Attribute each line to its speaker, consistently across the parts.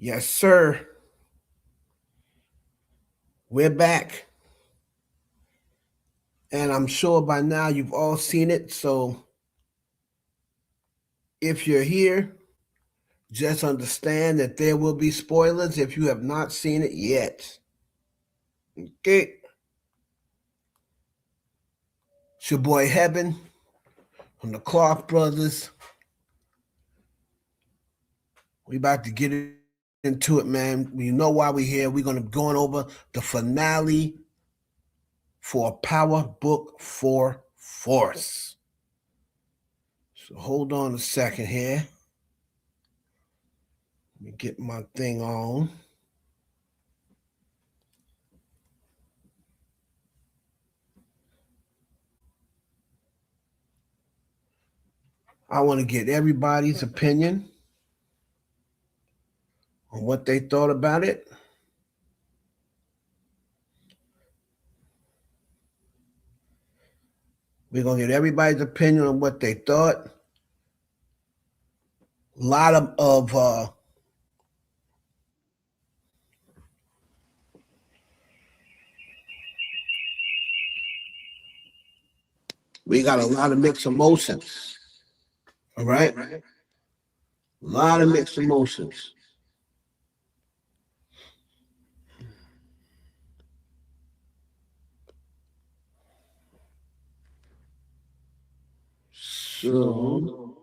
Speaker 1: Yes, sir. We're back. And I'm sure by now you've all seen it. So if you're here, just understand that there will be spoilers if you have not seen it yet. Okay. It's your boy Heaven from the Clark Brothers. We about to get into it, man. You know why we're here. We're gonna be going over the finale for Power Book 4 Force. So hold on a second here. Let me get my thing on. I want to get everybody's opinion on what they thought about it. We're going to get everybody's opinion on what they thought. A lot of we got a lot of mixed emotions. All right? A lot of mixed emotions. So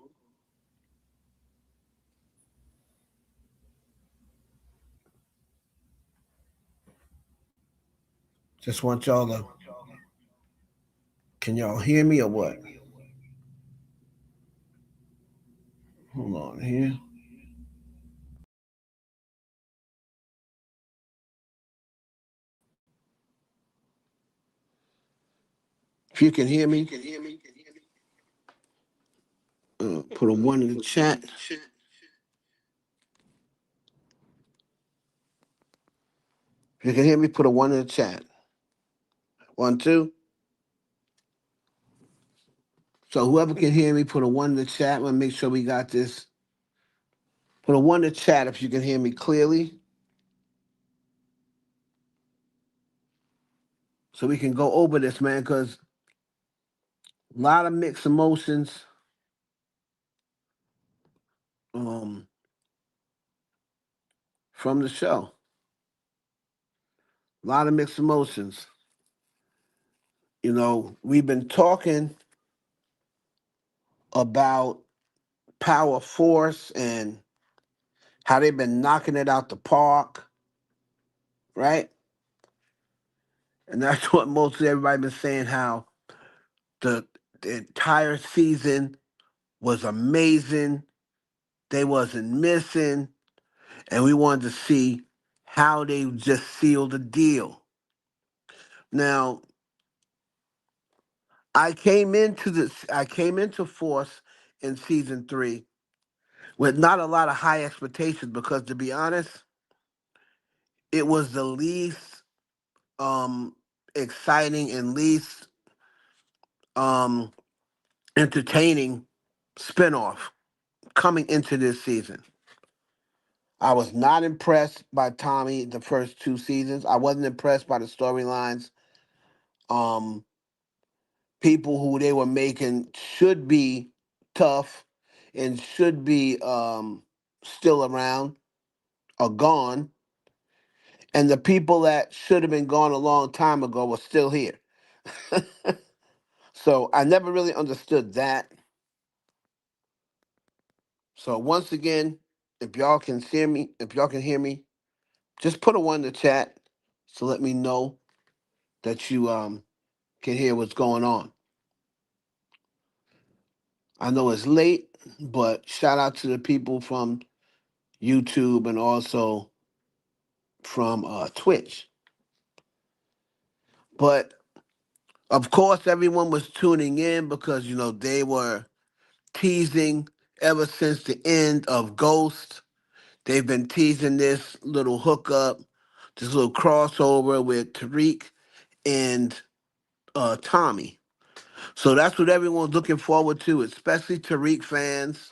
Speaker 1: just want y'all to, can y'all hear me or what? Hold on here. If you can hear me, put a one in the chat. If you can hear me, put a one in the chat. 1, 2. So whoever can hear me, put a one in the chat. I'm gonna make sure we got this. Put a one in the chat if you can hear me clearly, so we can go over this, man. Because a lot of mixed emotions. Um, from the show. A lot of mixed emotions. You know, we've been talking about Power Force and how they've been knocking it out the park, right? And that's what mostly everybody been saying, how the, the entire season was amazing. They wasn't missing. And we wanted to see how they just sealed the deal. Now, I came into Force in season 3 with not a lot of high expectations because, to be honest, it was the least um exciting and least um entertaining spinoff coming into this season. I was not impressed by Tommy the first 2 seasons. I wasn't impressed by the storylines. Um People who they were making should be tough and should be still around are gone, and the people that should have been gone a long time ago were still here. So I never really understood that. So once again, if y'all can hear me, just put a one in the chat to let me know that you can hear what's going on. I know it's late, but shout out to the people from YouTube and also from Twitch. But of course, everyone was tuning in because they were teasing ever since the end of Ghost. They've been teasing this little hookup, this little crossover with Tariq and Tommy. So that's what everyone's looking forward to, especially Tariq fans.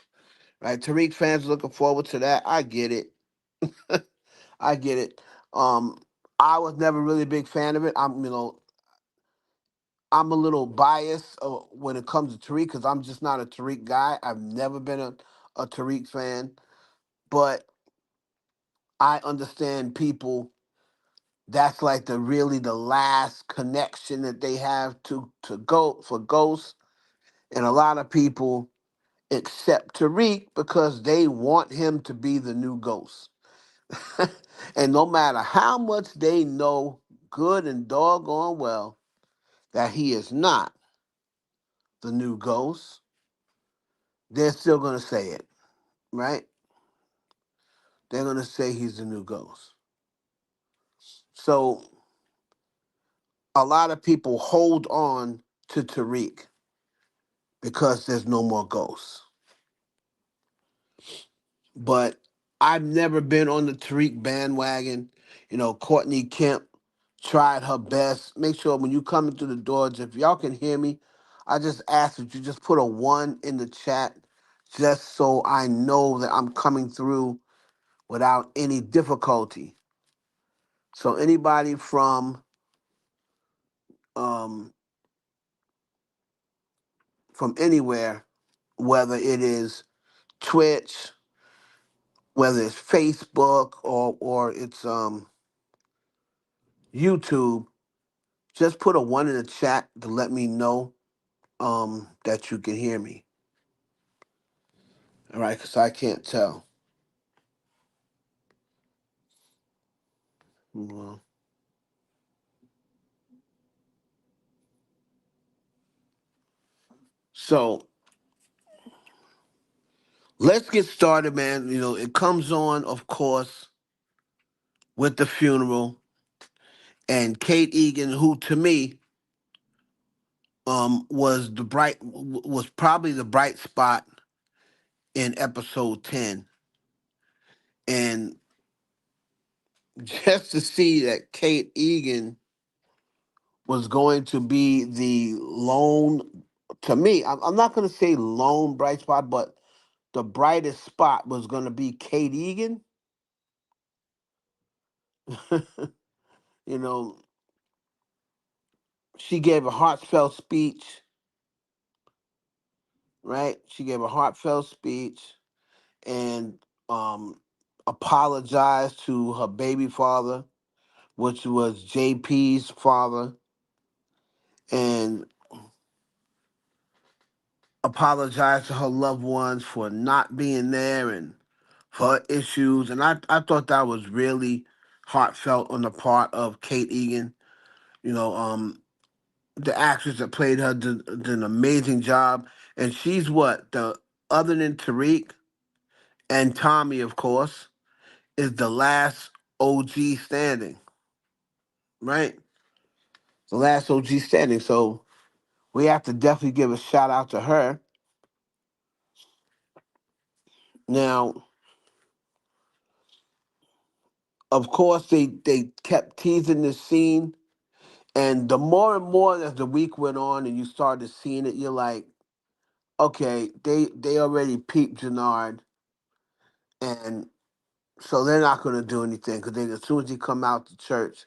Speaker 1: Right? Tariq fans are looking forward to that. I get it. I get it. Um, I was never really a big fan of it. I'm a little biased when it comes to Tariq because I'm just not a Tariq guy. I've never been a Tariq fan, but I understand people. That's like the last connection that they have to go for Ghost, and a lot of people accept Tariq because they want him to be the new Ghost. And no matter how much they know, good and doggone well, that he is not the new Ghost, they're still gonna say it, right? They're gonna say he's the new Ghost. So a lot of people hold on to Tariq because there's no more Ghosts. But I've never been on the Tariq bandwagon. Courtney Kemp tried her best. Make sure when you come into the doors, if y'all can hear me, I just ask that you just put a one in the chat just so I know that I'm coming through without any difficulty. So anybody um from anywhere, whether it is Twitch, whether it's Facebook or it's YouTube, just put a one in the chat to let me know that you can hear me. All right, because I can't tell. Well, so let's get started, man. It comes on, of course, with the funeral and Kate Egan, who to me was probably the bright spot in episode 10. And just to see that Kate Egan was going to be the lone, to me, I'm not going to say lone bright spot, but the brightest spot was going to be Kate Egan. you know, she gave a heartfelt speech, right? She gave a heartfelt speech and um, apologized to her baby father, which was JP's father, and apologized to her loved ones for not being there and for her issues. And I thought that was really heartfelt on the part of Kate Egan. You know, the actress that played her did an amazing job. And she's what? Other than Tariq and Tommy, of course, is the last OG standing, right? The last OG standing. So we have to definitely give a shout out to her. Now, of course, they kept teasing this scene, and the more and more as the week went on, and you started seeing it, you're like, okay, they already peeped Jannard, and so they're not going to do anything because as soon as he come out to church,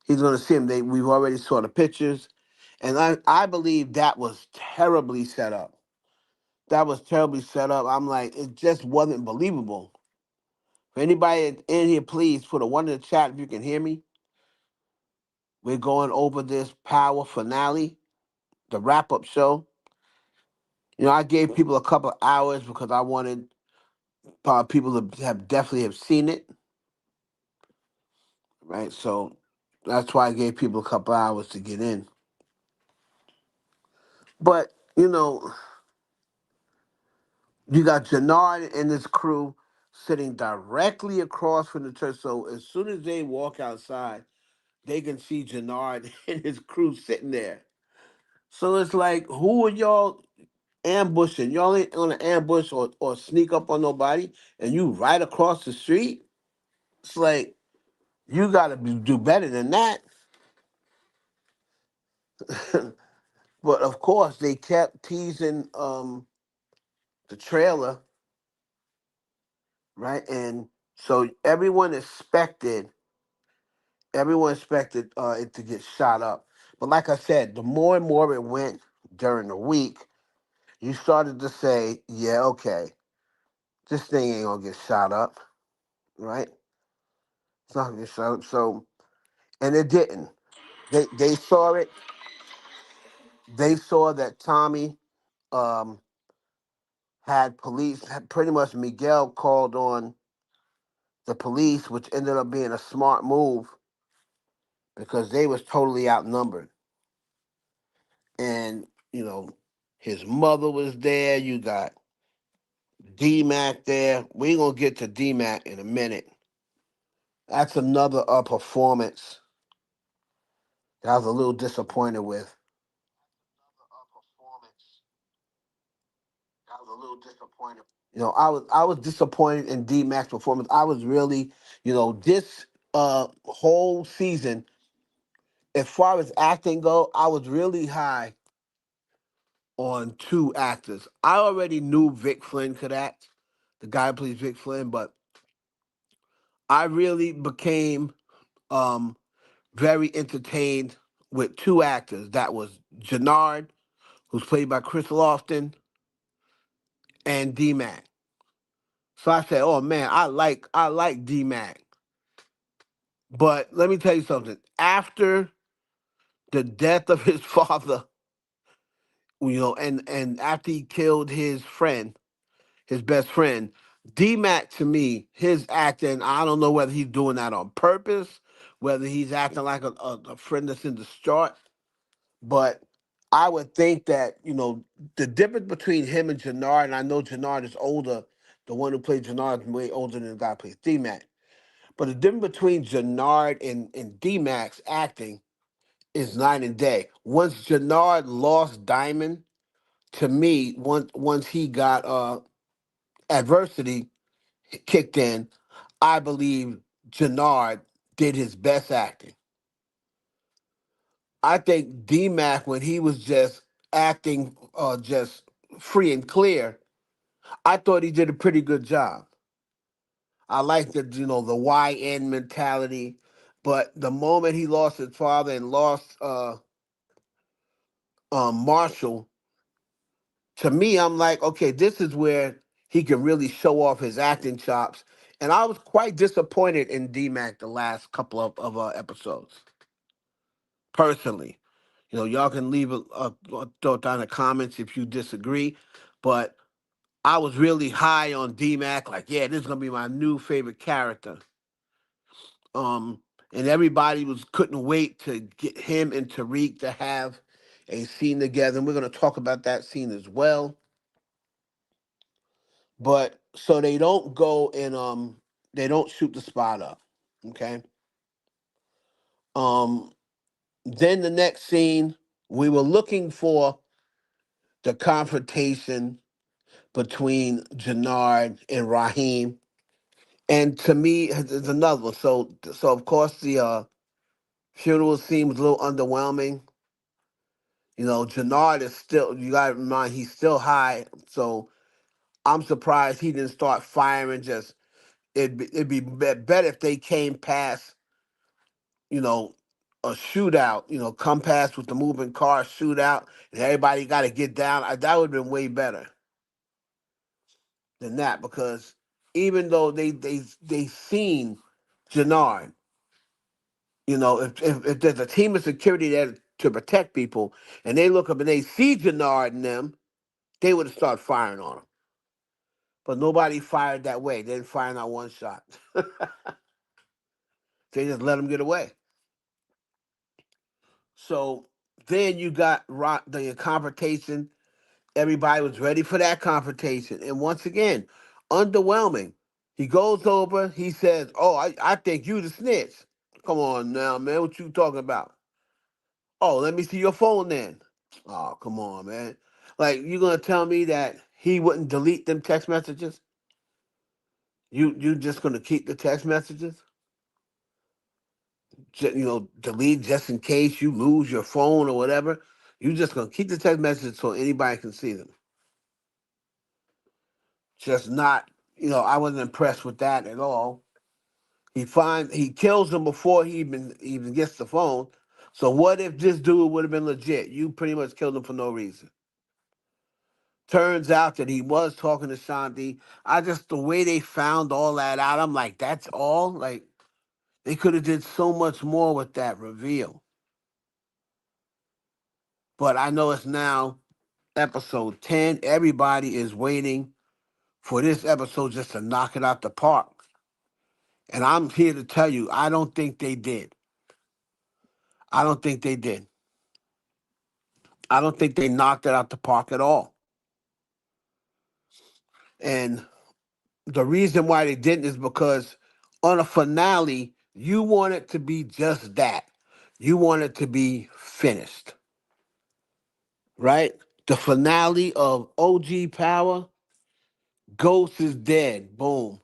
Speaker 1: he's going to see him. We've already saw the pictures, and I believe that was terribly set up. That was terribly set up. I'm like, it just wasn't believable. For anybody in here, please put a one in the chat if you can hear me. We're going over this Power finale, the wrap up show. I gave people a couple of hours because I wanted people to have definitely have seen it, right? So that's why I gave people a couple of hours to get in. But you got Jannard and his crew sitting directly across from the church. So as soon as they walk outside, they can see Jannard and his crew sitting there. So it's like, who are y'all ambushing? Y'all ain't on an ambush or sneak up on nobody, and you right across the street. It's like you got to do better than that. But of course, they kept teasing the trailer, right? And So everyone expected it to get shot up. But like I said, the more and more it went during the week, you started to say, yeah, okay, this thing ain't gonna get shot up, right? It's not gonna get shot up. So, and it didn't. They saw it. They saw that Tommy um, had police. Had pretty much Miguel called on the police, which ended up being a smart move because they was totally outnumbered. And his mother was there. You got D Mac there. We gonna get to D Mac in a minute. That's another performance that I was a little disappointed with. I was disappointed in D Mac's performance. I was really, this whole season, as far as acting go, I was really high on two actors. I already knew Vic Flynn could act, the guy who plays Vic Flynn, but I really became um very entertained with two actors. That was Jannard, who's played by Chris Lofton, and D Mac. So I said, "Oh man, I like D Mac." But let me tell you something. After the death of his father, and after he killed his friend, his best friend, D Mac, to me, his acting, I don't know whether he's doing that on purpose, whether he's acting like a friend that's in distraught, but I would think that, the difference between him and Jannard, and I know Jannard is older, the one who played Jannard is way older than the guy who plays D Mac. But the difference between Jannard and D Mac's acting is night and day. Once Jannard lost Diamond, to me, once he got adversity kicked in, I believe Jannard did his best acting. I think D-Mac, when he was just acting just free and clear, I thought he did a pretty good job. I like the YN mentality, but the moment he lost his father and lost Marshall, to me, I'm like, okay, this is where he can really show off his acting chops. And I was quite disappointed in D-Mac the last couple of episodes, personally. Y'all can leave a thought down in the comments if you disagree, but I was really high on D-Mac. Like, yeah, this is gonna be my new favorite character. Um, and everybody couldn't wait to get him and Tariq to have a scene together. And we're gonna talk about that scene as well. But so they don't go and they don't shoot the spot up. Okay. Um, then the next scene, we were looking for the confrontation between Jannard and Raheem. And to me, there's another one. So of course the funeral scene was a little underwhelming. Jannard is still. You got to remind he's still high. So I'm surprised he didn't start firing. Just it'd be better if they came past. You know, a shootout. Come past with the moving car shootout, and everybody got to get down. That would have been way better than that because even though they seen Jannard, if there's a team of security there to protect people, and they look up and they see Jannard and them, they would have started firing on him. But nobody fired that way. They didn't fire not one shot. They just let him get away. So then you got the confrontation. Everybody was ready for that confrontation. And once again, underwhelming. He goes over, he says, "Oh, I think you the snitch." Come on now, man. What you talking about? "Oh, let me see your phone then." Oh, come on, man. Like, you gonna tell me that he wouldn't delete them text messages? You just gonna keep the text messages? Delete just in case you lose your phone or whatever. You just gonna keep the text messages so anybody can see them. Just not, I wasn't impressed with that at all. He kills him before he even gets the phone. So what if this dude would have been legit? You pretty much killed him for no reason. Turns out that he was talking to Shanti. I just the way they found all that out, I'm like, that's all? Like they could have did so much more with that reveal. But I know it's now episode 10. Everybody is waiting for this episode just to knock it out the park. And I'm here to tell you, I don't think they did. I don't think they did. I don't think they knocked it out the park at all. And the reason why they didn't is because on a finale, you want it to be just that. You want it to be finished, right? The finale of OG Power, Ghost is dead. Boom.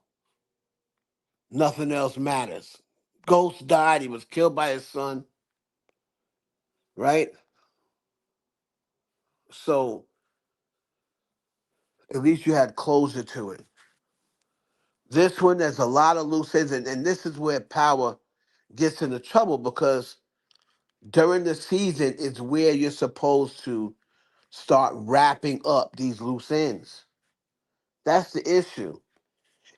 Speaker 1: Nothing else matters. Ghost died. He was killed by his son, right? So at least you had closure to it. This one, there's a lot of loose ends, and this is where Power gets into trouble because during the season is where you're supposed to start wrapping up these loose ends. That's the issue.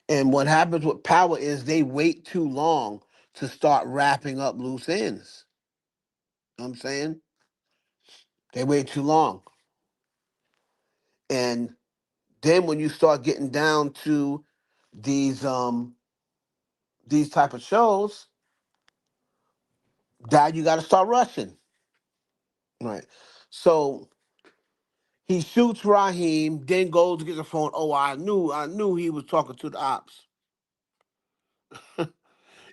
Speaker 1: And what happens with Power is they wait too long to start wrapping up loose ends. You know what I'm saying? They wait too long. And then when you start getting down to these these type of shows, that you gotta start rushing. Right. So he shoots Raheem, then goes to get the phone. Oh, I knew he was talking to the ops.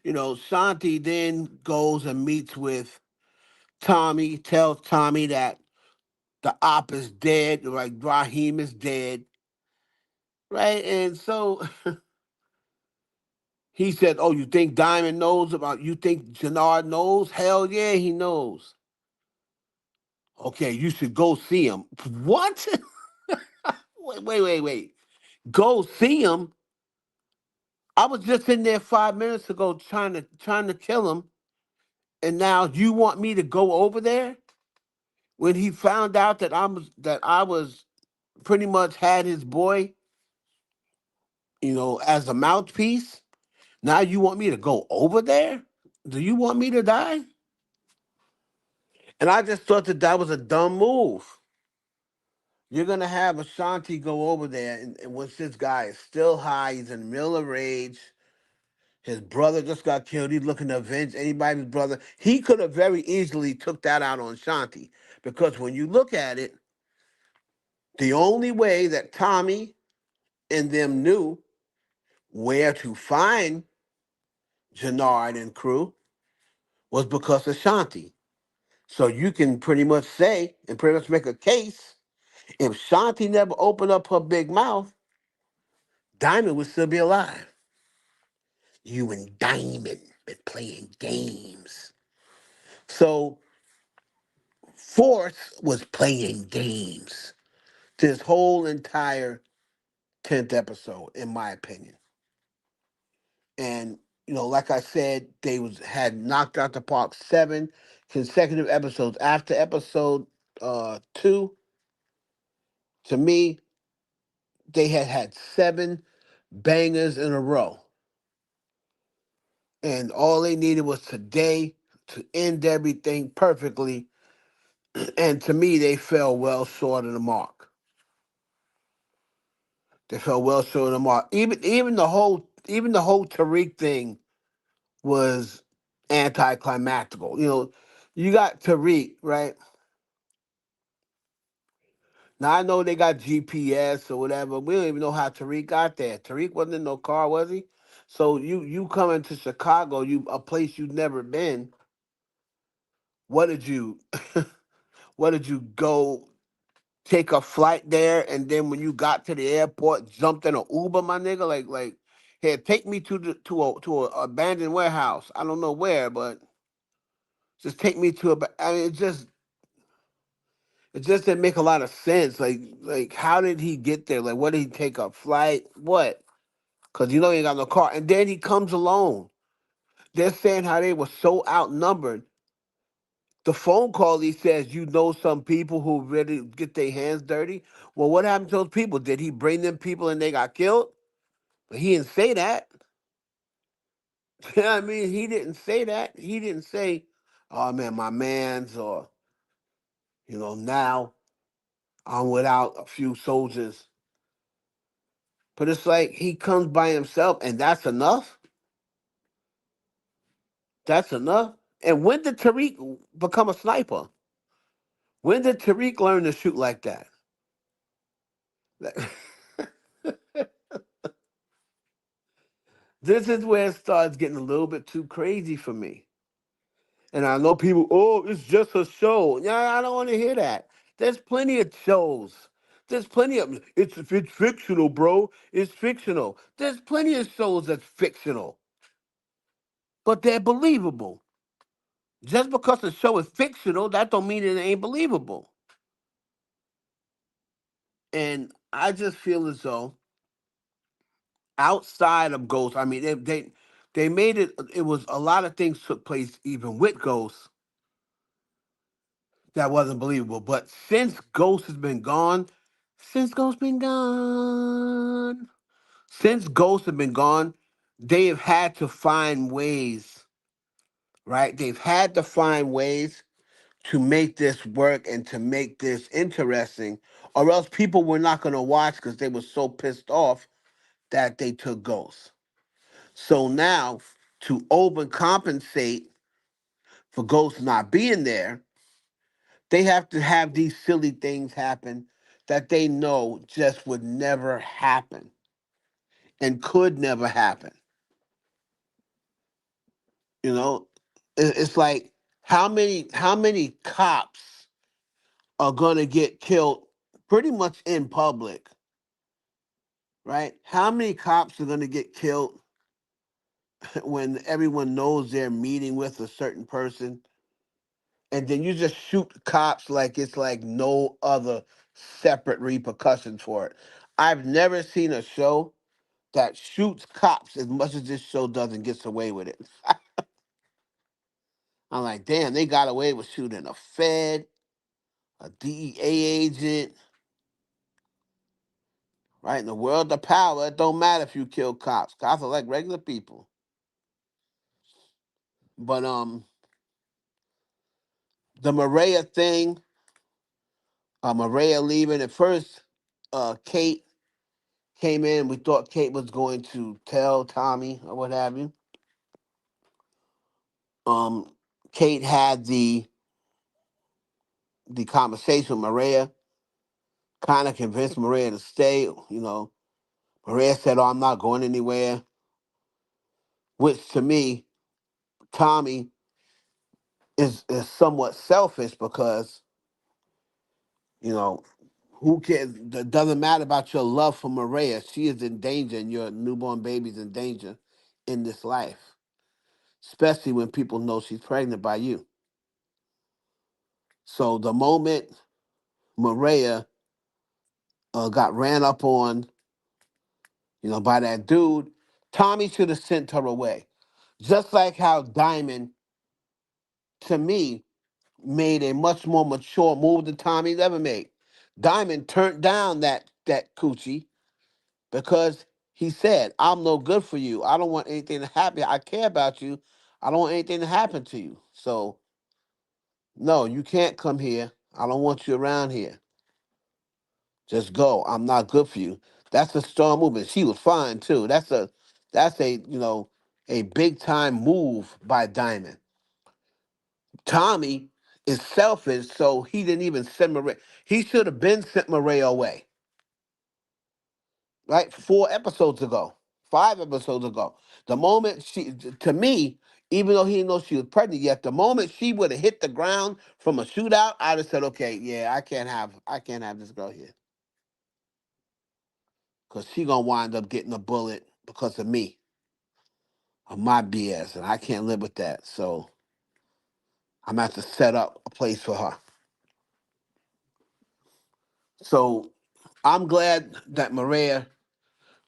Speaker 1: Shanti then goes and meets with Tommy, tells Tommy that the op is dead, like Raheem is dead, right? And so he said, "Oh, you think Diamond knows about? You think Jannard knows? Hell yeah, he knows. Okay, you should go see him. What? Wait. Go see him. I was just in there 5 minutes ago trying to kill him, and now you want me to go over there when he found out that I was pretty much had his boy, as a mouthpiece. Now you want me to go over there? Do you want me to die?" And I just thought that was a dumb move. You're gonna have Ashanti go over there, and once this guy is still high, he's in the middle of rage. His brother just got killed. He's looking to avenge anybody's brother. He could have very easily took that out on Shanti because when you look at it, the only way that Tommy and them knew where to find Jannard and crew was because of Shanti. So you can pretty much say and pretty much make a case if Shanti never opened up her big mouth, Diamond would still be alive. You and Diamond been playing games. So Force was playing games this whole entire 10th episode, in my opinion. And like I said, they had knocked out the park 7 consecutive episodes. After episode 2, to me, they had 7 bangers in a row. And all they needed was today to end everything perfectly. And to me, they fell well short of the mark. They fell well short of the mark. Even the whole Tariq thing was anticlimactical. You got Tariq, right? Now I know they got GPS or whatever. We don't even know how Tariq got there. Tariq wasn't in no car, was he? So you coming to Chicago, you a place you've never been. What did you what did you go take a flight there and then when you got to the airport jumped in an Uber, my nigga? Like here, take me to a abandoned warehouse. I don't know where, but just take me to I mean it just didn't make a lot of sense. Like how did he get there? Like what did he take a flight? What? Cause he ain't got no car. And then he comes alone. They're saying how they were so outnumbered. The phone call he says, you know, some people who really get their hands dirty. Well, what happened to those people? Did he bring them people and they got killed? But he didn't say that. You know what I mean? He didn't say that. He didn't say, oh man, my man's, or, now I'm without a few soldiers. But it's like he comes by himself and that's enough. That's enough. And when did Tariq become a sniper? When did Tariq learn to shoot like that? This is where it starts getting a little bit too crazy for me. And I know people, oh, it's just a show. Yeah, I don't want to hear that. There's plenty of shows. There's plenty of it's fictional, bro. It's fictional. There's plenty of shows that's fictional, but they're believable. Just because a show is fictional, that don't mean it ain't believable. And I just feel as though outside of Ghost, I mean, they made it. It was a lot of things took place even with Ghost that wasn't believable. But since Ghost has been gone, since Ghost been gone, since Ghost has been gone, they have had to find ways, right? They've had to find ways to make this work and to make this interesting, or else people were not going to watch because they were so pissed off that they took Ghost. So now, to overcompensate for Ghost not being there, they have to have these silly things happen that they know just would never happen and could never happen. You know, it's like how many cops are gonna get killed pretty much in public, right? How many cops are gonna get killed when everyone knows they're meeting with a certain person, and then you just shoot cops like it's like no other separate repercussions for it. I've never seen a show that shoots cops as much as this show does and gets away with it. I'm like, damn, they got away with shooting a Fed, a DEA agent, right? In the world of power, it don't matter if you kill cops. Cops are like regular people. But the Maria thing, Maria leaving at first, Kate came in. We thought Kate was going to tell Tommy or what have you. Um, Kate had the conversation with Maria, kind of convinced Maria to stay. Maria said, "Oh, I'm not going anywhere," which to me, Tommy is somewhat selfish because you know who cares? It doesn't matter about your love for Maria. She is in danger, and your newborn baby's in danger in this life, especially when people know she's pregnant by you. So the moment Maria got ran up on, by that dude, Tommy should have sent her away. Just like how Diamond, to me, made a much more mature move than Tommy's ever made. Diamond turned down that coochie because he said, "I'm no good for you. I don't want anything to happen. I care about you. I don't want anything to happen to you. So no, you can't come here. I don't want you around here. Just go. I'm not good for you." That's a strong move, and she was fine too. That's a big time move by Diamond. Tommy is selfish, so he didn't even send Maria. He should have been sent Maria away, right? 4 episodes ago, 5 episodes ago. The moment to me, even though he didn't know she was pregnant yet, the moment she would have hit the ground from a shootout, I'd have said, okay, yeah, I can't have this girl here because she gonna wind up getting a bullet because of me, of my BS, and I can't live with that. So I'm gonna have to set up a place for her. So I'm glad that Maria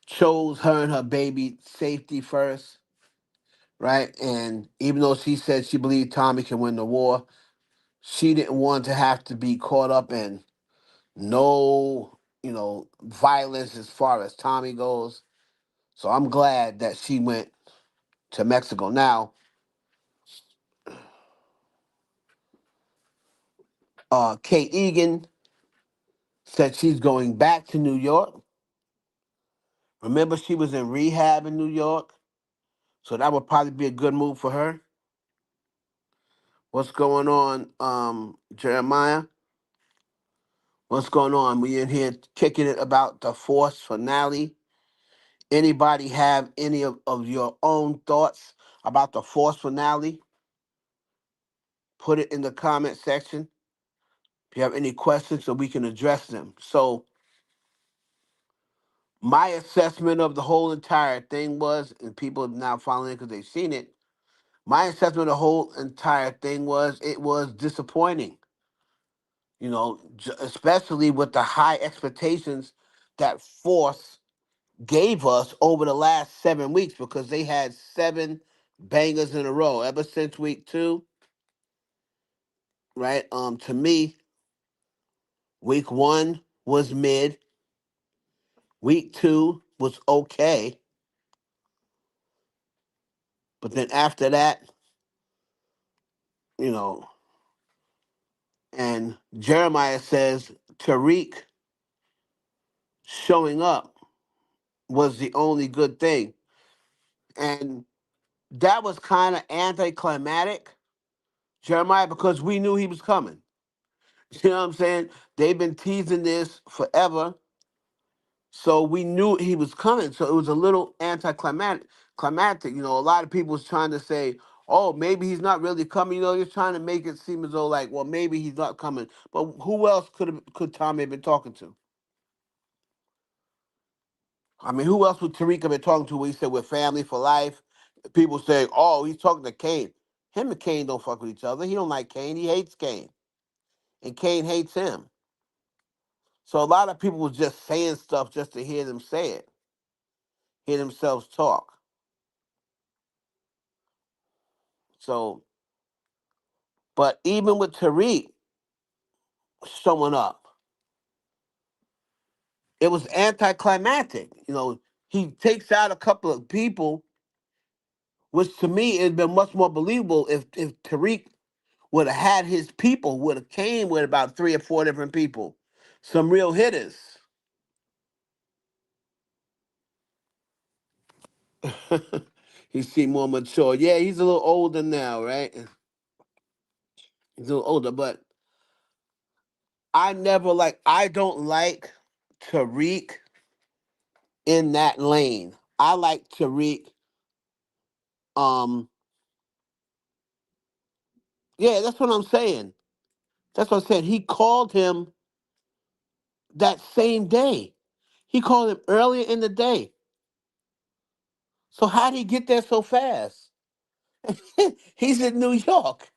Speaker 1: chose her and her baby safety first, right? And even though she said she believed Tommy can win the war, she didn't want to have to be caught up in no, violence as far as Tommy goes. So I'm glad that she went to Mexico. Now, Kate Egan said she's going back to New York. Remember, she was in rehab in New York, so that would probably be a good move for her. What's going on, Jeremiah? What's going on? We in here kicking it about the Force finale. Anybody have any of your own thoughts about the Force finale? Put it in the comment section. If you have any questions, so we can address them. So my assessment of the whole entire thing was, and people are now following it because they've seen it. My assessment of the whole entire thing was it was disappointing. Especially with the high expectations that Force gave us over the last 7 weeks, because they had seven bangers in a row ever since week two, right? To me, week one was mid, week two was okay, but then after that, you know, and Jeremiah says Tariq showing up was the only good thing. And that was kind of anticlimactic, Jeremiah, because we knew he was coming. You know what I'm saying? They've been teasing this forever. So we knew he was coming. So it was a little anticlimactic. Climactic. A lot of people was trying to say, oh, maybe he's not really coming. Just trying to make it seem as though like, well, maybe he's not coming. But who else could Tommy have been talking to? I mean, who else would Tariq have been talking to when he said we're family for life? People say, oh, he's talking to Kane. Him and Kane don't fuck with each other. He don't like Kane. He hates Kane. And Kane hates him. So a lot of people was just saying stuff just to hear them say it, hear themselves talk. So, but even with Tariq showing up, it was anticlimactic. He takes out a couple of people, which to me it'd been much more believable if Tariq would have had his people, would have came with about three or four different people, some real hitters. He seemed more mature. Yeah, he's a little older now, right? He's a little older, but I don't like Tariq in that lane. I like Tariq. Um, yeah, that's what I'm saying. That's what I'm saying. He called him that same day. He called him earlier in the day. So how did he get there so fast? He's in New York.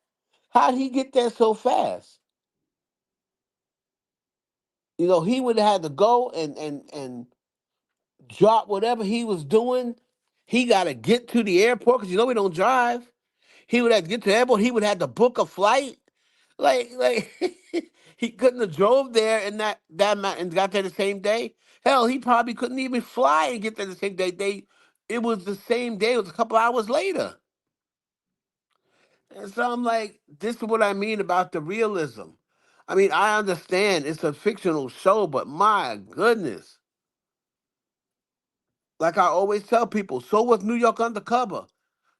Speaker 1: How did he get there so fast? He would have had to go and drop whatever he was doing. He got to get to the airport because we don't drive. He would have to get to the airport. He would have to book a flight. Like he couldn't have drove there and that amount and got there the same day. Hell, he probably couldn't even fly and get there the same day. It was the same day. It was a couple hours later. And so I'm like, this is what I mean about the realism. I mean, I understand it's a fictional show, but my goodness. Like I always tell people, so was New York Undercover.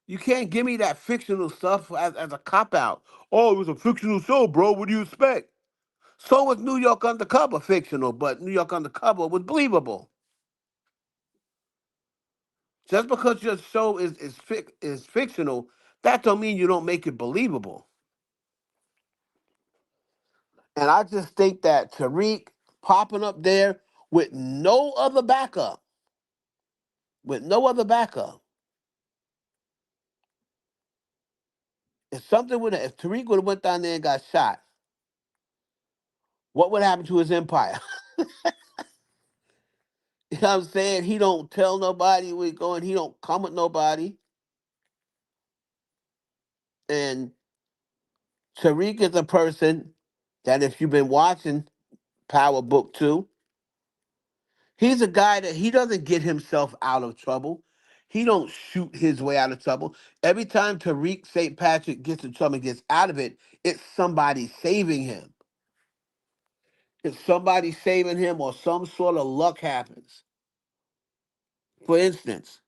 Speaker 1: You can't give me that fictional stuff as a cop out. Oh, it was a fictional show, bro. What do you expect? So was New York Undercover fictional, but New York Undercover was believable. Just because your show is fictional, that don't mean you don't make it believable. And I just think that Tariq popping up there with no other backup, with no other backup, if Tariq would have went down there and got shot, what would happen to his empire? You know what I'm saying? He don't tell nobody where he's going. He don't come with nobody. And Tariq is a person that, if you've been watching Power Book 2, he's a guy that he doesn't get himself out of trouble. He don't shoot his way out of trouble. Every time Tariq St. Patrick gets in trouble and gets out of it, it's somebody saving him. It's somebody saving him, or some sort of luck happens. For instance,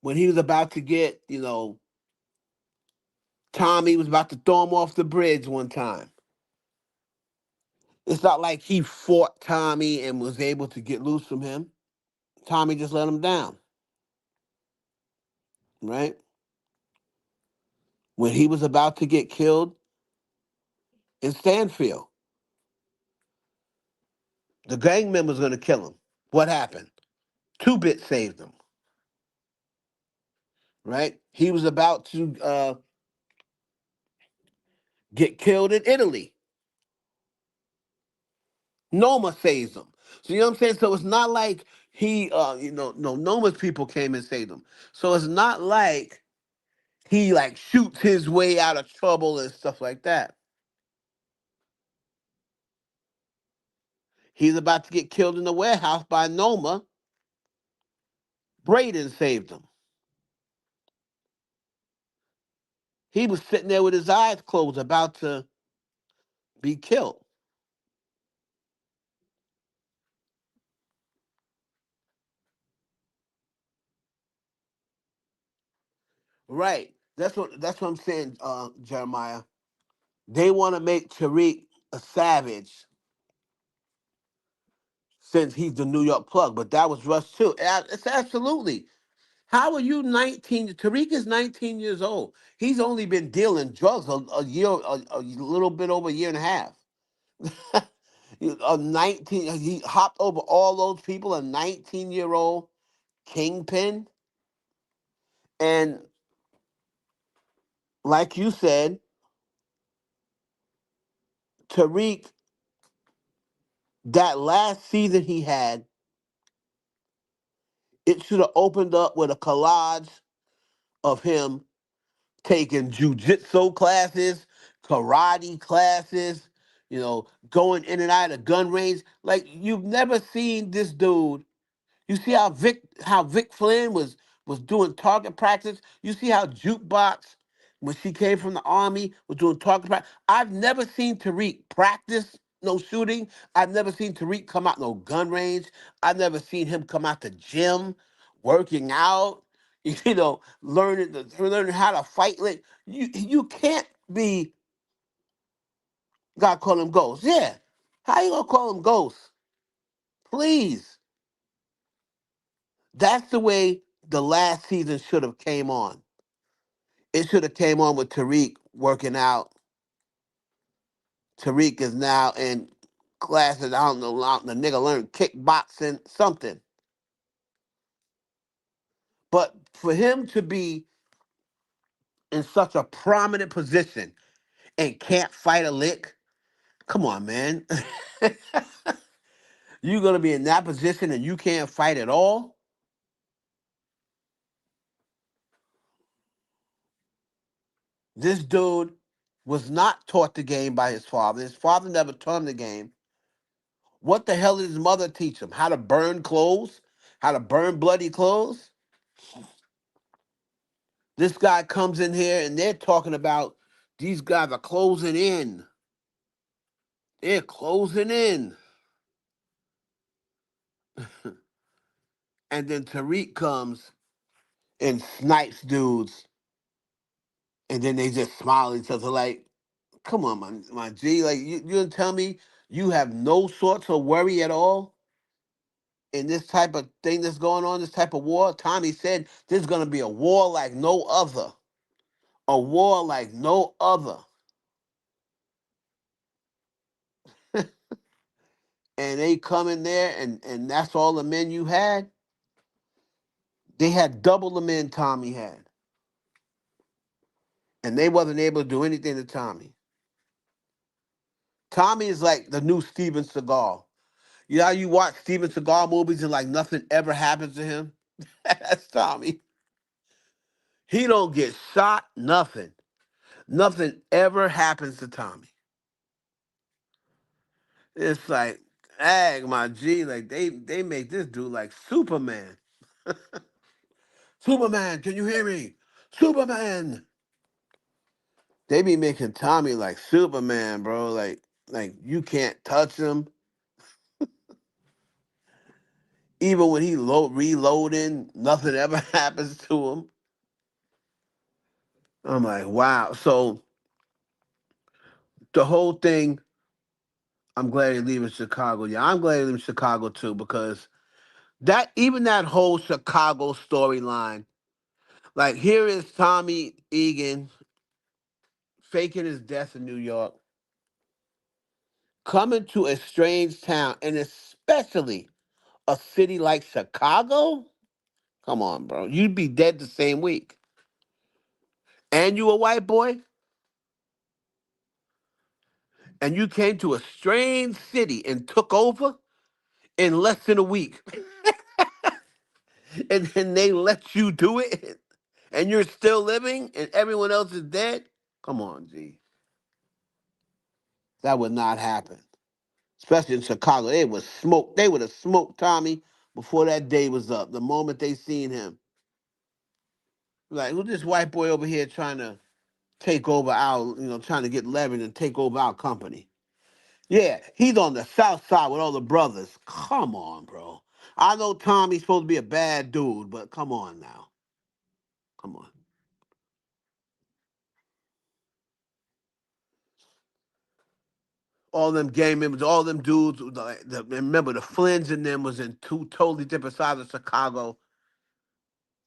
Speaker 1: when he was about to get, Tommy was about to throw him off the bridge one time. It's not like he fought Tommy and was able to get loose from him. Tommy just let him down, right? When he was about to get killed in Stanfield, the gang member's going to kill him. What happened? Two Bit saved him, right? He was about to get killed in Italy. Noma saves him. So you know what I'm saying? So it's not like he, no, Noma's people came and saved him. So it's not like he like shoots his way out of trouble and stuff like that. He's about to get killed in the warehouse by Noma. Braden saved him. He was sitting there with his eyes closed, about to be killed. Right. That's what I'm saying, Jeremiah. They want to make Tariq a savage since he's the New York plug, but that was Russ too. It's absolutely. How are you 19? Tariq is 19 years old. He's only been dealing drugs a year, a little bit over a year and a half. A 19, he hopped over all those people, a 19-year-old kingpin. And like you said, Tariq, that last season he had, it should have opened up with a collage of him taking jujitsu classes, karate classes, going in and out of gun range. Like, you've never seen this dude. You see how Vic Flynn was doing target practice. You see how Jukebox, when she came from the army, was doing target practice. I've never seen Tariq practice no shooting. I've never seen Tariq come out no gun range. I've never seen him come out the gym, working out. Learning how to fight. Like, you can't be. God call him Ghost. Yeah, how you gonna call him Ghost? Please. That's the way the last season should have came on. It should have came on with Tariq working out. Tariq is now in classes. I don't know. The nigga learned kickboxing, something. But for him to be in such a prominent position and can't fight a lick, come on, man. You're gonna be in that position and you can't fight at all? This dude was not taught the game by his father. His father never taught him the game. What the hell did his mother teach him? How to burn clothes? How to burn bloody clothes? This guy comes in here and they're talking about these guys are closing in. They're closing in. And then Tariq comes and snipes dudes. And then they just smile at each other like, come on, my G. Like, you gonna tell me you have no sorts of worry at all in this type of thing that's going on, this type of war? Tommy said there's gonna be a war like no other. A war like no other. And they come in there and that's all the men you had. They had double the men Tommy had. And they wasn't able to do anything to Tommy. Tommy is like the new Steven Seagal. You know how you watch Steven Seagal movies and like nothing ever happens to him? That's Tommy. He don't get shot, nothing. Nothing ever happens to Tommy. It's like, ag my G, like they make this dude like Superman. Superman, can you hear me? Superman. They be making Tommy like Superman, bro. Like you can't touch him. Even when he reloading, nothing ever happens to him. I'm like, wow. So the whole thing, I'm glad he's leaving Chicago. Yeah, I'm glad he's leaving Chicago too, because that whole Chicago storyline, like here is Tommy Egan faking his death in New York, coming to a strange town, and especially a city like Chicago. Come on, bro. You'd be dead the same week. And you a white boy, and you came to a strange city and took over in less than a week. And then they let you do it, and you're still living, and everyone else is dead. Come on, G. That would not happen. Especially in Chicago. They would have smoked Tommy before that day was up. The moment they seen him. Like, who's this white boy over here trying to take over trying to get leverage and take over our company? Yeah, he's on the south side with all the brothers. Come on, bro. I know Tommy's supposed to be a bad dude, but come on now. Come on. All them gang members, all them dudes, remember the Flins and them was in two totally different sides of Chicago.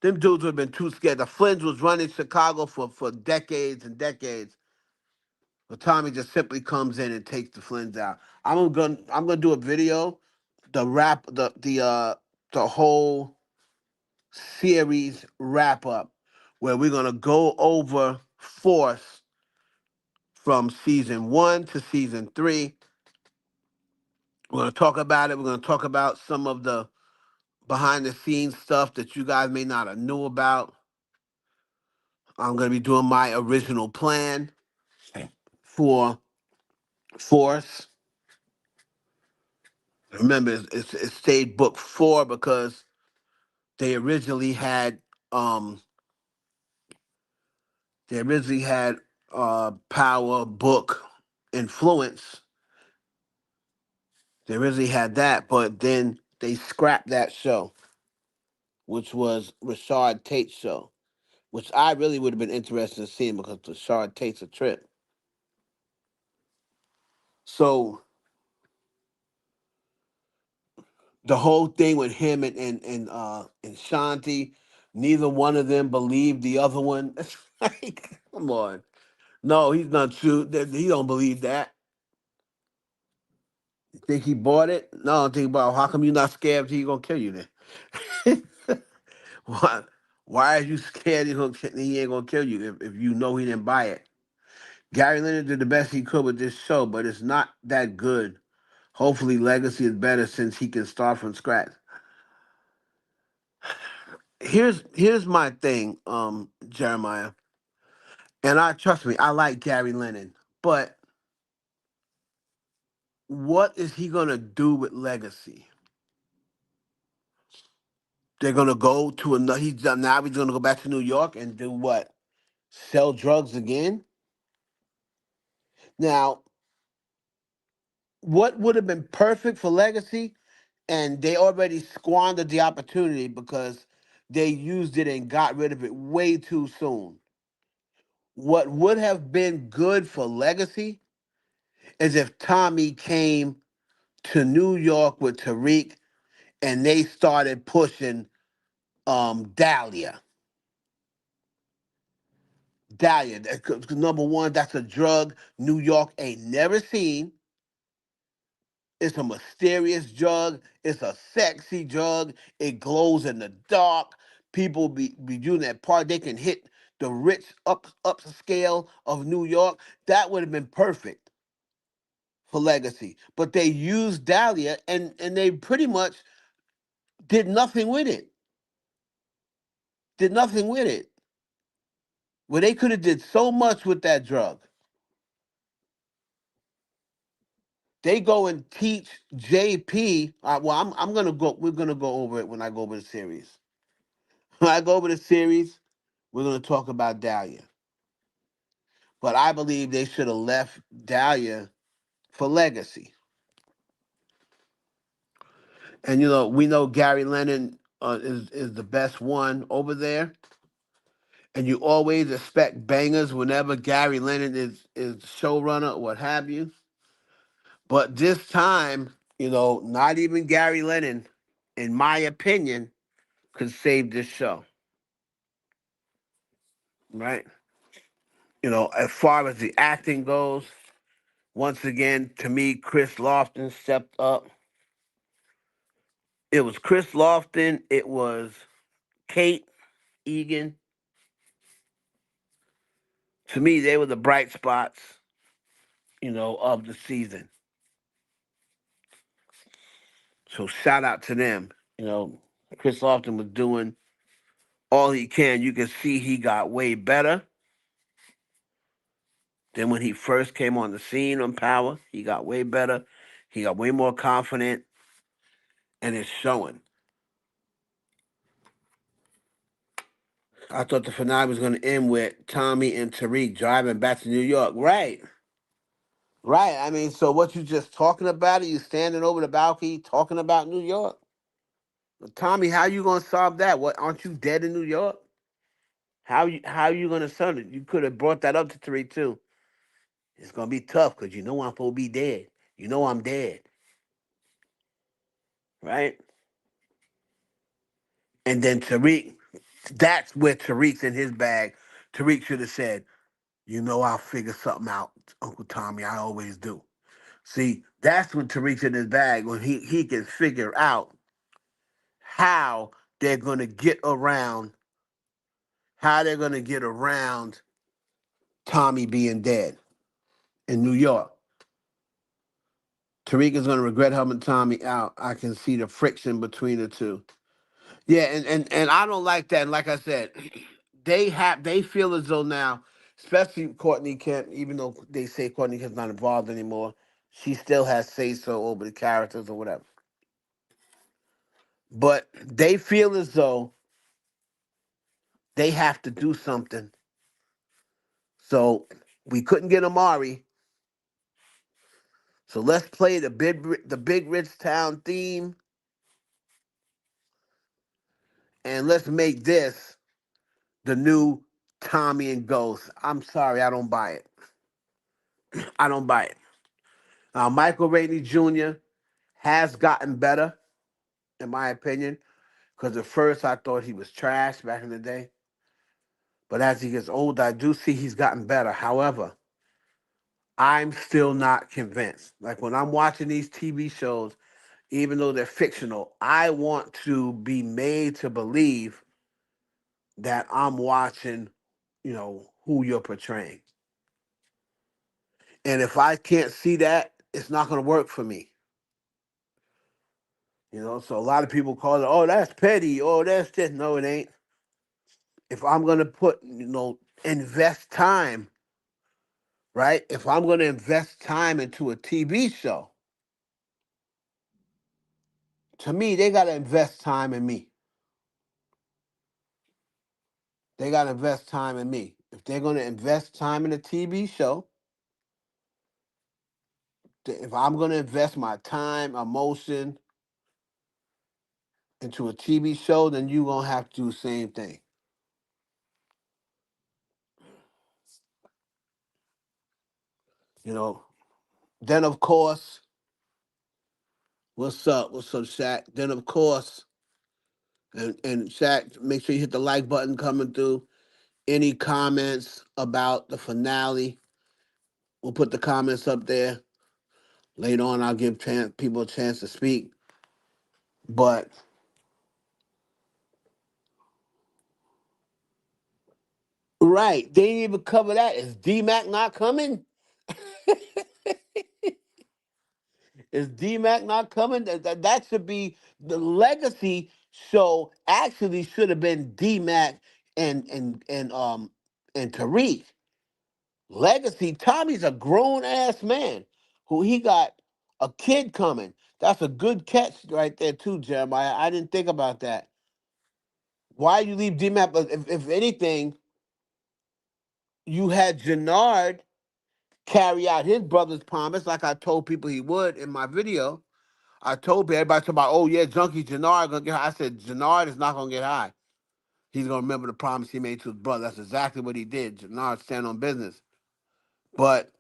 Speaker 1: Them dudes would have been too scared. The Flins was running Chicago for decades and decades. But Tommy just simply comes in and takes the Flins out. I'm gonna do a video, the whole series wrap up, where we're gonna go over Force from season 1 to season 3. We're gonna talk about it. We're gonna talk about some of the behind the scenes stuff that you guys may not have knew about. I'm gonna be doing my original plan for Force. Remember, it stayed book 4 because they originally had um power, book, influence. They originally had that, but then they scrapped that show, which was Rashard Tate's show, which I really would have been interested in seeing because Rashard Tate's a trip. So the whole thing with him and Shanti, neither one of them believed the other one. It's like, come on. No, he's not true. He don't believe that. Think he bought it? No, think about how come you not scared he gonna kill you then? why why are you scared he ain't gonna kill you if you know he didn't buy it? Gary Leonard did the best he could with this show, but it's not that good. Hopefully Legacy is better since he can start from scratch. Here's my thing, Jeremiah. And I trust me, I like Gary Lennon, but what is he gonna do with Legacy? They're gonna go to another. He's gonna go back to New York and do what? Sell drugs again? Now, what would have been perfect for Legacy, and they already squandered the opportunity because they used it and got rid of it way too soon. What would have been good for Legacy is if Tommy came to New York with Tariq and they started pushing Dahlia. Dahlia, number one, that's a drug New York ain't never seen. It's a mysterious drug. It's a sexy drug. It glows in the dark. People be doing that part. They can hit the rich up scale of New York. That would have been perfect for Legacy. But they used Dahlia and they pretty much did nothing with it. Did nothing with it. where they could have did so much with that drug. They go and teach JP. Well, I'm gonna go. We're gonna go over it when I go over the series. When I go over the series, we're gonna talk about Dahlia. But I believe they should have left Dahlia for Legacy. And we know Gary Lennon is the best one over there. And you always expect bangers whenever Gary Lennon is showrunner or what have you. But this time, not even Gary Lennon, in my opinion, could save this show. Right? As far as the acting goes, once again, to me, Chris Lofton stepped up. It was Chris Lofton. It was Kate Egan. To me, they were the bright spots, of the season. So shout out to them. Chris Lofton was doing all he can. You can see he got way better than when he first came on the scene on Power. He got way better. He got way more confident, and it's showing. I thought the finale was going to end with Tommy and Tariq driving back to New York. Right. Right. I mean, so what you just talking about it? You standing over the balcony talking about New York? Tommy, how you gonna solve that? What, aren't you dead in New York? How you gonna solve it? You could have brought that up to Tariq too. It's gonna be tough because I'm supposed to be dead. I'm dead. Right? And then Tariq, that's where Tariq's in his bag. Tariq should have said, I'll figure something out, Uncle Tommy. I always do. See, that's when Tariq's in his bag, when he can figure out how they're gonna get around, Tommy being dead in New York. Tariq is gonna regret helping Tommy out. I can see the friction between the two. Yeah, and I don't like that. And like I said, they feel as though now, especially Courtney Kemp, even though they say Courtney Kemp's not involved anymore, she still has say so over the characters or whatever. But they feel as though they have to do something. So we couldn't get Amari. So let's play the big rich town theme, and let's make this the new Tommy and Ghost. I'm sorry, I don't buy it. I don't buy it. Michael Rainey Jr. has gotten better, in my opinion, because at first I thought he was trash back in the day. But as he gets older, I do see he's gotten better. However, I'm still not convinced. Like when I'm watching these TV shows, even though they're fictional, I want to be made to believe that I'm watching, who you're portraying. And if I can't see that, it's not going to work for me. So a lot of people call it, oh, that's petty. Oh, that's this. No, it ain't. If I'm going to invest time, right? If I'm going to invest time into a TV show, to me, they got to invest time in me. They got to invest time in me. If they're going to invest time in a TV show, if I'm going to invest my time, emotion into a TV show, then you're going to have to do the same thing. You know, then of course, what's up? What's up, Shaq? Then of course, and Shaq, make sure you hit the like button coming through. Any comments about the finale? We'll put the comments up there. Later on, I'll give people a chance to speak. But right, they didn't even cover that. Is D-Mac not coming? Is D-Mac not coming? That should be the legacy show. Actually, should have been D-Mac and And Tariq, legacy, Tommy's a grown ass man who he got a kid coming. That's a good catch right there too, Jeremiah. I didn't think about that. Why you leave D-Map? If anything, you had Jannard carry out his brother's promise, like I told people he would in my video. I told everybody talking about, oh yeah, Junkie Jannard gonna get high. I said Jannard is not gonna get high. He's gonna remember the promise he made to his brother. That's exactly what he did. Jannard stand on business. But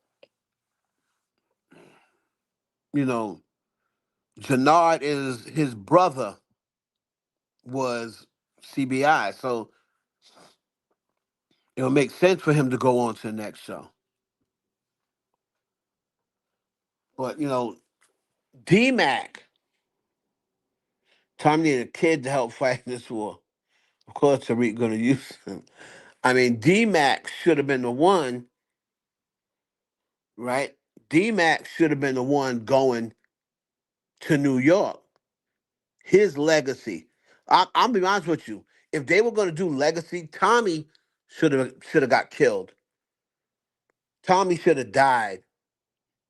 Speaker 1: you know, Jannard is his brother was CBI, so it'll make sense for him to go on to the next show. But D-Mac, Tom needed a kid to help fight this war. Of course, Tariq gonna use him. I mean, D-Mac should have been the one, right? D-Mac should have been the one going to New York. His legacy. I'll be honest with you. If they were gonna do legacy, Tommy should have got killed. Tommy should have died,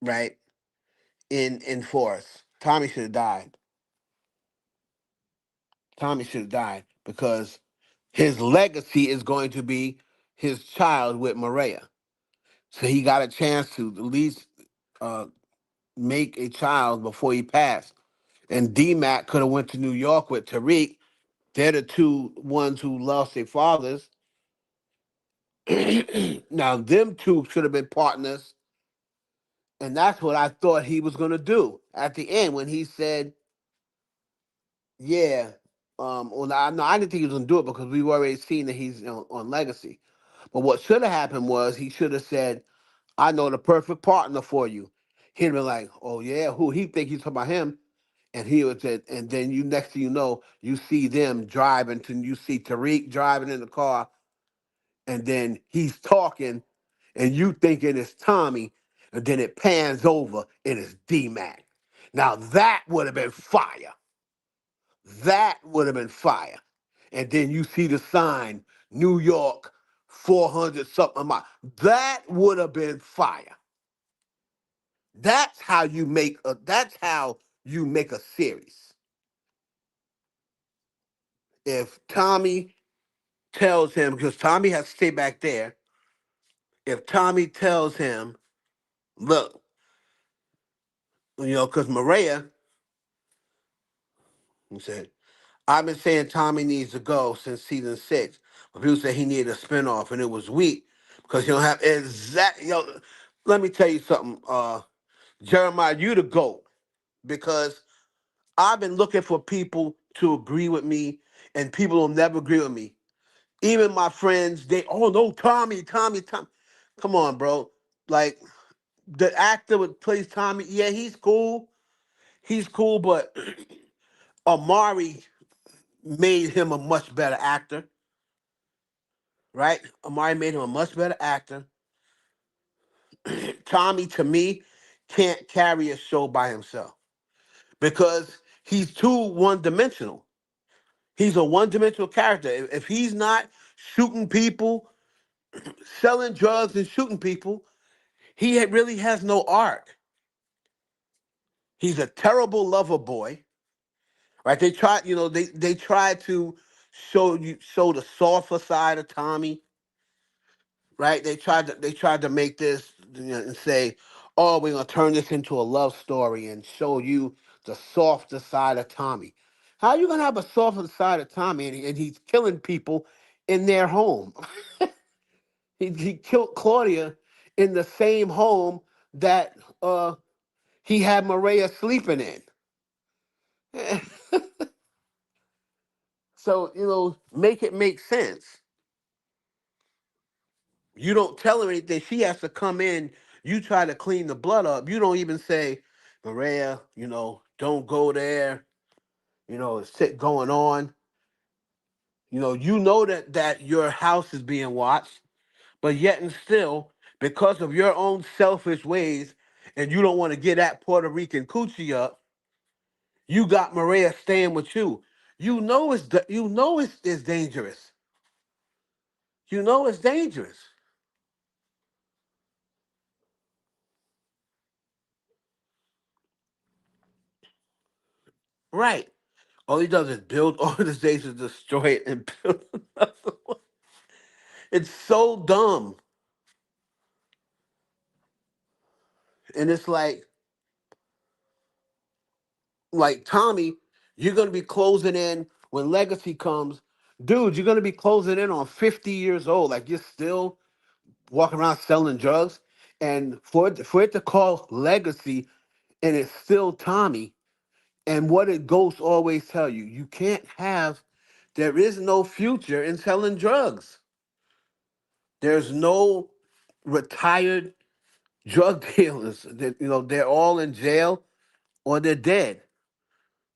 Speaker 1: right? In force. Tommy should have died. Tommy should have died because his legacy is going to be his child with Maria. So he got a chance to at least uh, make a child before he passed. And D-Mac could have went to New York with Tariq. They're the two ones who lost their fathers. Now, them two should have been partners. And that's what I thought he was going to do at the end when he said, yeah. Well, no, I didn't think he was going to do it because we've already seen that he's on Legacy. But what should have happened was he should have said, I know the perfect partner for you. He'd been like, oh, yeah, who? He think he's talking about him. And he would say, and then you next thing you know, you see them driving to you see Tariq driving in the car, and then he's talking, and you thinking it's Tommy, and then it pans over and it's D-Mac. Now that would have been fire. That would have been fire. And then you see the sign, New York, 400 something miles. That would have been fire. That's how you make a series. If Tommy tells him, because Tommy has to stay back there, if Tommy tells him, look, because Maria, he said, I've been saying Tommy needs to go since season 6. But people say he needed a spinoff, and it was weak because you don't have let me tell you something, Jeremiah, you the GOAT, because I've been looking for people to agree with me, and people will never agree with me. Even my friends, oh no, Tommy. Come on, bro. Like, the actor that plays Tommy, yeah, he's cool. He's cool, but Amari made him a much better actor, right? Amari made him a much better actor. Tommy, to me, can't carry a show by himself because he's too one-dimensional. He's a one-dimensional character. If he's not shooting people, selling drugs and shooting people, he really has no arc. He's a terrible lover boy, right? They try to show the softer side of Tommy, right? They tried to make this, and say, oh, we're gonna turn this into a love story and show you the softer side of Tommy. How are you gonna have a softer side of Tommy and he's killing people in their home? He killed Claudia in the same home that he had Maria sleeping in. So, make it make sense. You don't tell her anything. She has to come in. You try to clean the blood up. You don't even say, Maria, don't go there. It's shit going on. You know that your house is being watched, but yet and still, because of your own selfish ways, and you don't want to get that Puerto Rican coochie up, you got Maria staying with you. You know it's dangerous. You know it's dangerous. Right. All he does is build organizations, destroy it, and build another one. It's so dumb. And it's like Tommy, you're gonna be closing in when Legacy comes. Dude, you're gonna be closing in on 50 years old. Like you're still walking around selling drugs. And for it to call Legacy and it's still Tommy, and what did Ghost always tell you? You can't have, there is no future in selling drugs. There's no retired drug dealers. That they're all in jail or they're dead.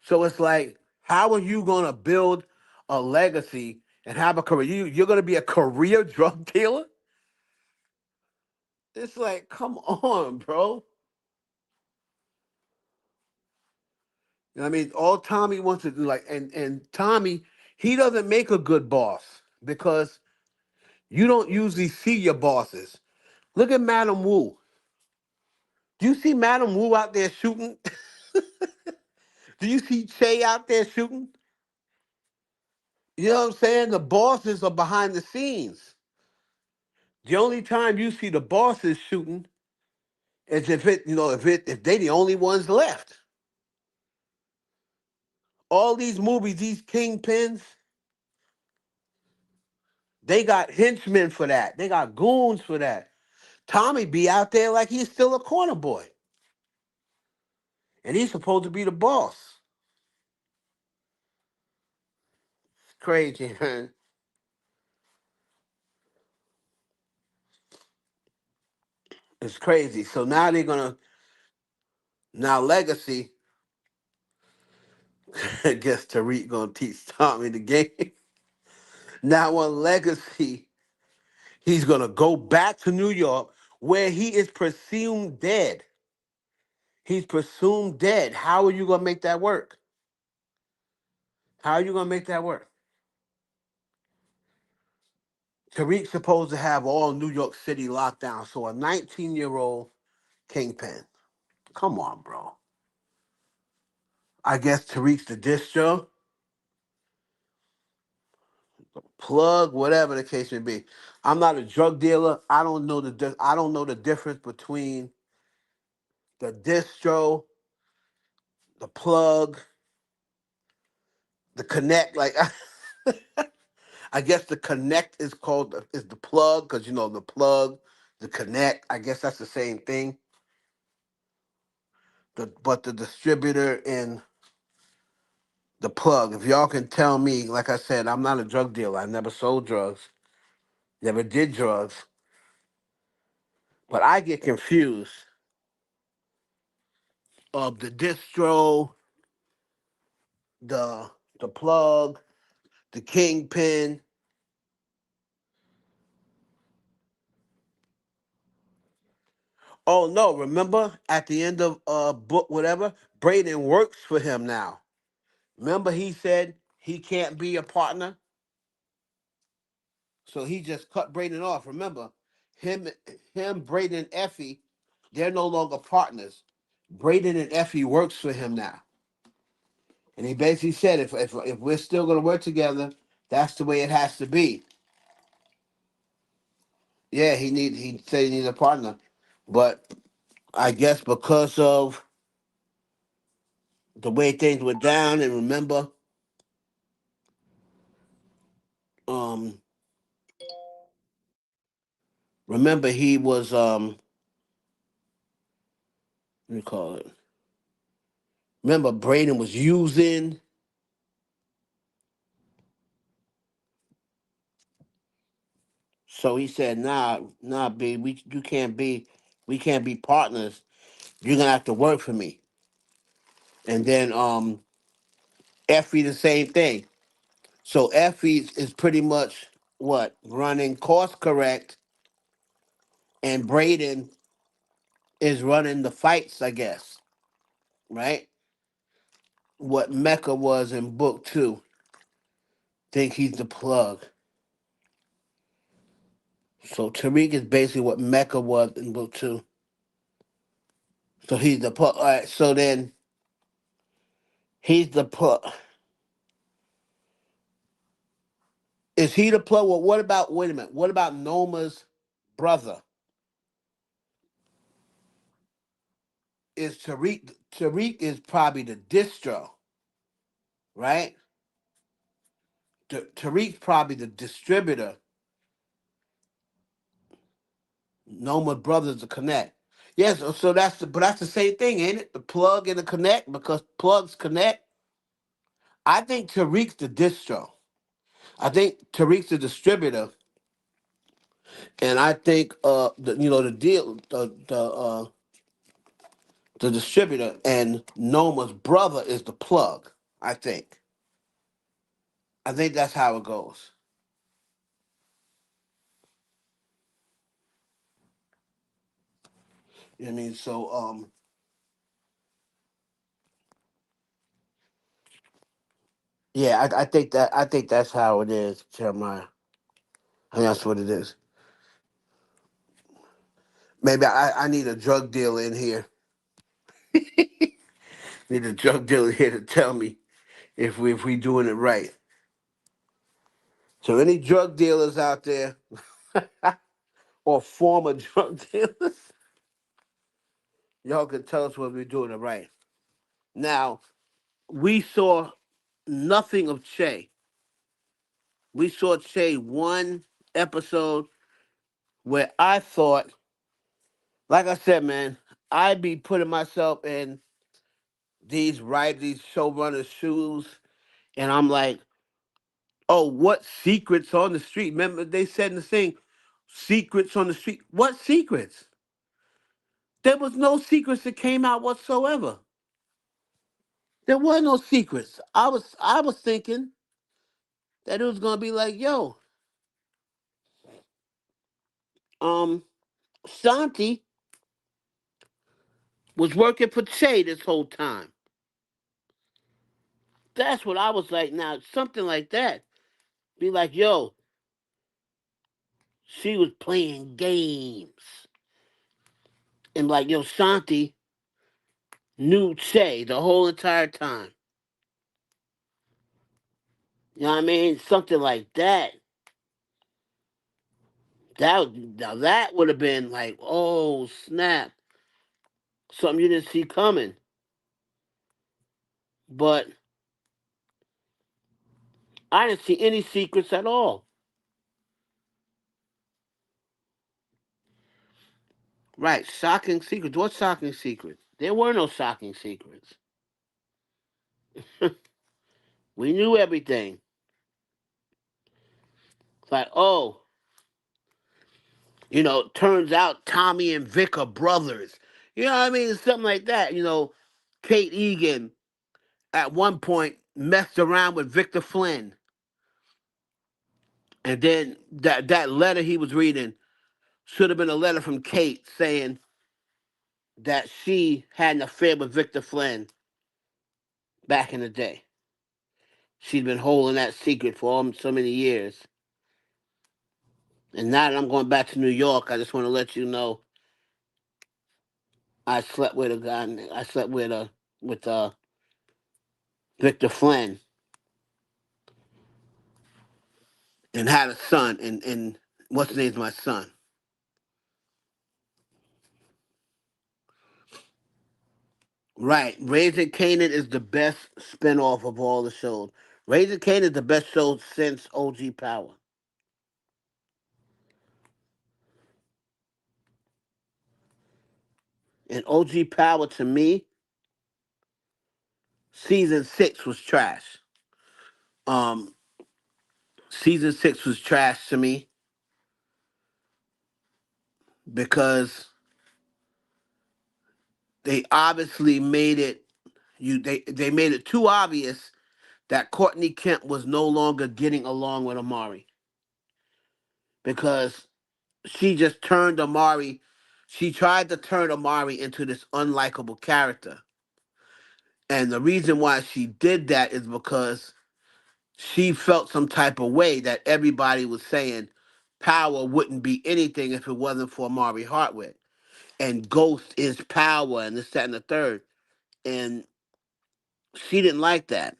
Speaker 1: So it's like, how are you gonna build a legacy and have a career? You're gonna be a career drug dealer? It's like, come on, bro. You know what I mean? All Tommy wants to do, like, and Tommy, he doesn't make a good boss because you don't usually see your bosses. Look at Madam Wu. Do you see Madam Wu out there shooting? Do you see Che out there shooting? You know what I'm saying? The bosses are behind the scenes. The only time you see the bosses shooting is if they the only ones left. All these movies, these kingpins, they got henchmen for that. They got goons for that. Tommy be out there like he's still a corner boy, and he's supposed to be the boss. Crazy, man. It's crazy. So now they're gonna now Legacy. I guess Tariq gonna teach Tommy the game. Now on Legacy, he's gonna go back to New York where he is presumed dead. He's presumed dead. How are you gonna make that work? How are you gonna make that work? Tariq's supposed to have all New York City locked down. So a 19-year-old kingpin. Come on, bro. I guess Tariq's the distro, plug, whatever the case may be. I'm not a drug dealer. I don't know the difference between the distro, the plug, the connect. Like I guess the connect is is the plug because the plug, the connect. I guess that's the same thing. But the distributor and the plug. If y'all can tell me, like I said, I'm not a drug dealer. I never sold drugs, never did drugs, but I get confused of the distro, the the plug, the kingpin. Oh no! Remember at the end of book whatever, Braden works for him now. Remember he said he can't be a partner, so he just cut Braden off. Remember him, Braden, and Effie, they're no longer partners. Braden and Effie works for him now, and he basically said if we're still going to work together, that's the way it has to be. Yeah, he said he needs a partner, but I guess because of the way things were down, and um, remember he was what do you call it? Remember Braden was using, so he said, nah, B, we can't be partners. You're gonna have to work for me. And then Effie the same thing. So Effie is pretty much what running course correct, and Braden is running the fights, I guess, right? What Mecca was in book two. Think he's the plug. So Tariq is basically what Mecca was in book two. So he's the plug. All right. So then He's the plug. Is he the plug? Well, what about, wait a minute, what about Noma's brother? Is Tariq? Tariq is probably the distro, right? Tariq's probably the distributor. Noma's brother's the connect. Yes, so that's the, but that's the same thing, ain't it? The plug and the connect, because plugs connect. I think Tariq's the distro. I think Tariq's the distributor, and I think the deal the distributor, and Noma's brother is the plug. I think. I think that's how it goes. You know what I mean? So yeah, I think that's how it is, Jeremiah. I think that's what it is. Maybe I need a drug dealer in here. Need a drug dealer here to tell me if we doing it right. So any drug dealers out there or former drug dealers, y'all can tell us whether we're doing it right. Now, we saw nothing of Che. We saw Che one episode where I thought, like I said, man, I'd be putting myself in these showrunners' shoes, and I'm like, oh, what secrets on the street? Remember they said in the thing, secrets on the street. What secrets? There was no secrets that came out whatsoever. There were no secrets. I was thinking that it was gonna be like, yo, um, Santi was working for Che this whole time. That's what I was like. Now something like that, be like, yo, she was playing games, and like, yo, Santi knew Che the whole entire time. You know what I mean? Something like that. Now that would have been like, oh snap, something you didn't see coming. But I didn't see any secrets at all. Right, shocking secrets. What shocking secrets? There were no shocking secrets. We knew everything. It's like, oh, turns out Tommy and Vic are brothers. You know what I mean? Something like that. Kate Egan at one point messed around with Victor Flynn. And then that letter he was reading should have been a letter from Kate saying that she had an affair with Victor Flynn back in the day. She'd been holding that secret for so many years. And now that I'm going back to New York, I just want to let you know I slept with a guy. I slept with Victor Flynn and had a son. And what's the name's my son? Right. Raising Canaan is the best spinoff of all the shows. Raising Canaan is the best show since OG Power. And OG Power, to me, season 6 was trash. Um, season 6 was trash to me because they obviously made it they made it too obvious that Courtney Kemp was no longer getting along with Amari because she just turned Amari. She tried to turn Amari into this unlikable character, and the reason why she did that is because she felt some type of way that everybody was saying Power wouldn't be anything if it wasn't for Amari Hartwick, and Ghost is Power, and this, that, and the third. And She didn't like that.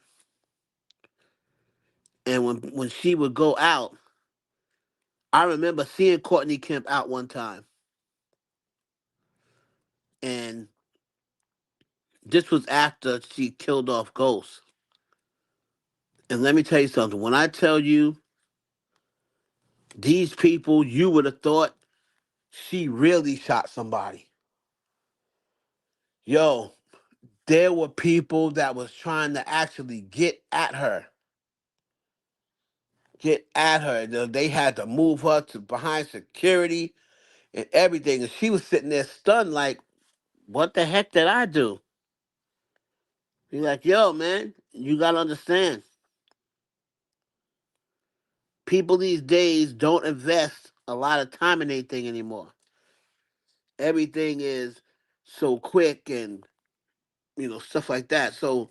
Speaker 1: And when she would go out, I remember seeing Courtney Kemp out one time. And this was after she killed off Ghost. And let me tell you something. When I tell you these people, you would have thought she really shot somebody. Yo, there were people that was trying to actually get at her. Get at her. They had to move her to behind security and everything. And she was sitting there stunned, like, what the heck did I do? Be like, yo, man, you gotta understand. People these days don't invest a lot of time in anything anymore. Everything is so quick and stuff like that. So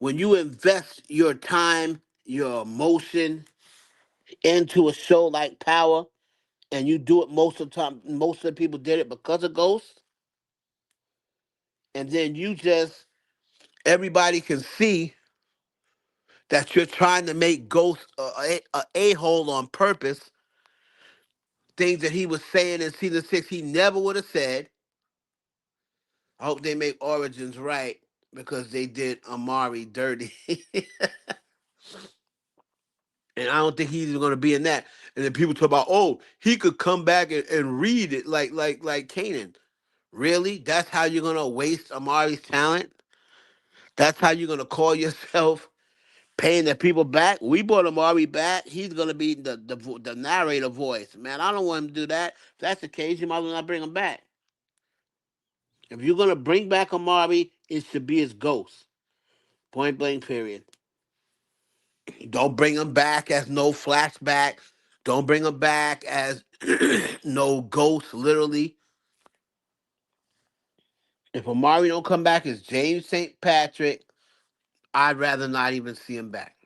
Speaker 1: when you invest your time, your emotion into a show like Power, and you do it most of the time, most of the people did it because of Ghost, and then you just everybody can see that you're trying to make Ghost a hole on purpose. Things that he was saying in season 6 he never would have said. I hope they make Origins right because they did Amari dirty. And I don't think he's even going to be in that. And then people talk about, oh, he could come back and read it like Kanan. Really? That's how you're going to waste Amari's talent? That's how you're going to call yourself paying the people back? We brought Amari back. He's going to be the narrator voice. Man, I don't want him to do that. If that's the case, you might as well not bring him back. If you're going to bring back Amari, it should be his ghost. Point blank, period. Don't bring him back as no flashback. Don't bring him back as no ghost, literally. If Amari don't come back as James St. Patrick, I'd rather not even see him back.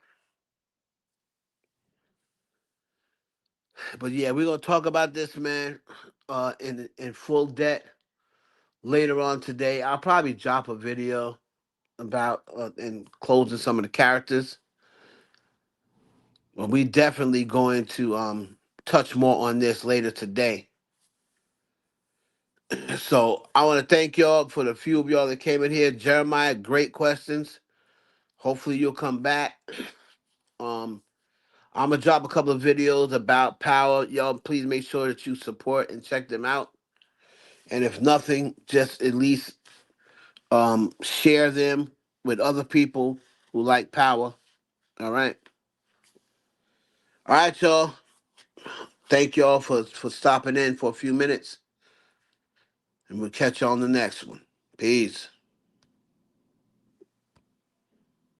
Speaker 1: But yeah, we're gonna talk about this, man, in full depth later on today. I'll probably drop a video about and closing some of the characters. But we definitely going to touch more on this later today. So I want to thank y'all for the few of y'all that came in here. Jeremiah, great questions. Hopefully you'll come back. Um, I'm gonna drop a couple of videos about Power. Y'all, please make sure that you support and check them out. And if nothing, just at least share them with other people who like Power. All right. All right, y'all. Thank y'all for stopping in for a few minutes. And we'll catch you on the next one. Peace.